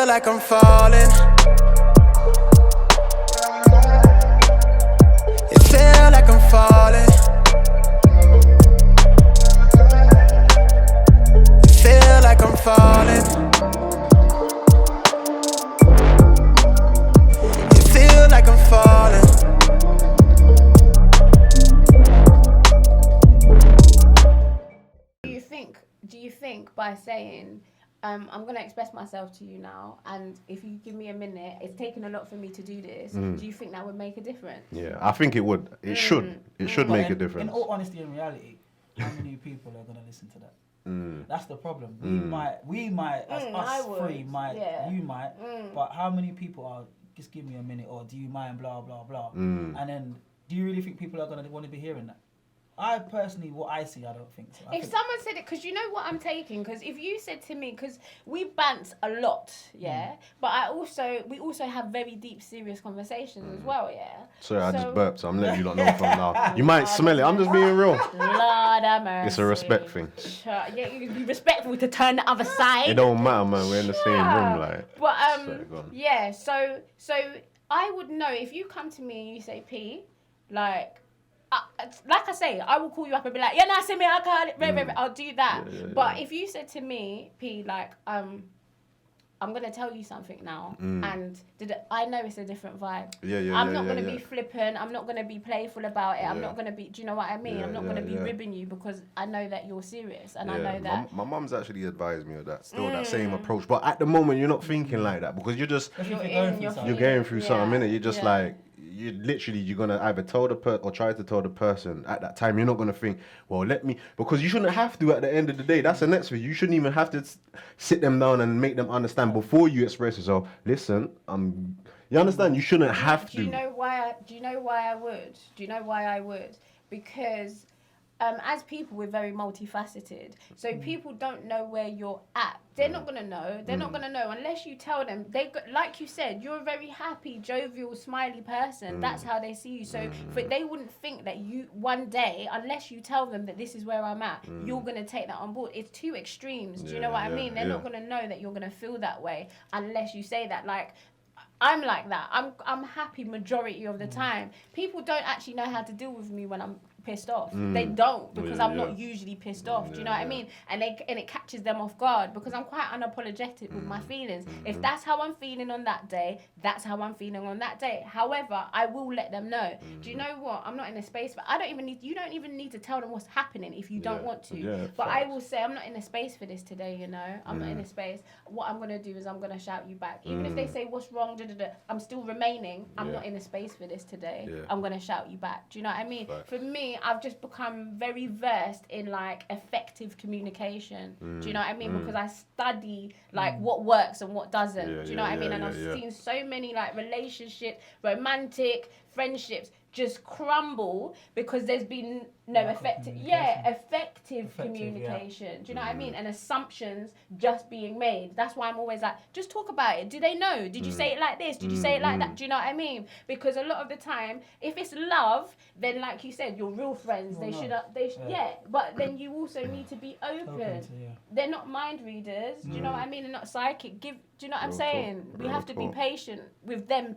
feel like I'm falling. It feel like I'm falling. It feel like I'm falling. It feel like I'm falling. Do you think by saying I'm going to express myself to you now, and if you give me a minute, it's taken a lot for me to do this, do you think that would make a difference? Yeah, I think it would. It should. It should make a difference. In all honesty and reality, how many people are going to listen to that? That's the problem. We might, as us three might, you might, but how many people are, just give me a minute, or do you mind, blah, blah, blah. And then, do you really think people are going to want to be hearing that? I personally, what I see, I don't think so. If someone said it, because you know what I'm taking, because if you said to me, because we bant a lot, but we also have very deep, serious conversations as well, Sorry, I just burped, so I'm letting you lot know from now. You might smell it, I'm just being real. Lord have mercy. It's a respect thing. Yeah, you can be respectful to turn the other side. It don't matter, man, we're in the same room, like. But, Sorry, yeah, so I would know, if you come to me and you say, P, like I say, I will call you up and be like, yeah, nah, send me alcohol, I'll do that. But if you said to me, P, like, I'm going to tell you something now, and I know it's a different vibe. I'm not going to be flippant, I'm not going to be playful about it, I'm not going to be, do you know what I mean? I'm not going to be ribbing you, because I know that you're serious, and I know that. My mum's actually advised me of that, still that same approach. But at the moment, you're not thinking like that, because you're going through something, innit? You're just like, you're gonna either tell the person or try to tell the person at that time. You're not gonna think, well, because you shouldn't have to. At the end of the day, that's the next thing. You shouldn't even have to sit them down and make them understand before you express yourself. Listen, you understand? You shouldn't have to. Do you know why I would? Because as people, we're very multifaceted. So people don't know where you're at. They're not going to know. They're not going to know unless you tell them. Like you said, you're a very happy, jovial, smiley person. That's how they see you. So they wouldn't think that you, one day, unless you tell them that this is where I'm at, you're going to take that on board. It's two extremes. Do you know what I mean? They're not going to know that you're going to feel that way unless you say that. Like, I'm like that. I'm happy majority of the time. People don't actually know how to deal with me when I'm pissed off. They don't, because I'm not usually pissed off. Do you know what I mean? And it catches them off guard, because I'm quite unapologetic with my feelings. If that's how I'm feeling on that day, that's how I'm feeling on that day. However, I will let them know. Do you know what? I'm not in a space, but you don't even need to tell them what's happening if you don't want to. But I will say, I'm not in a space for this today, you know? I'm not in a space. What I'm going to do is I'm going to shout you back. Even if they say, what's wrong, I'm still remaining. I'm not in a space for this today. I'm going to shout you back. Do you know what I mean? For me, I've just become very versed in like effective communication. Do you know what I mean? Because I study like what works and what doesn't. Do you know what I mean? And I've seen so many like relationships, romantic friendships just crumble because there's been no effective communication. Do you know what I mean? And assumptions just being made. That's why I'm always like, just talk about it. Do they know? Did you say it like this? Did you say it like that? Do you know what I mean? Because a lot of the time, if it's love, then like you said, you're real friends. But then you also need to be open. They're not mind readers. Do you know what I mean? They're not psychic. Do you know what I'm saying? We have to be patient with them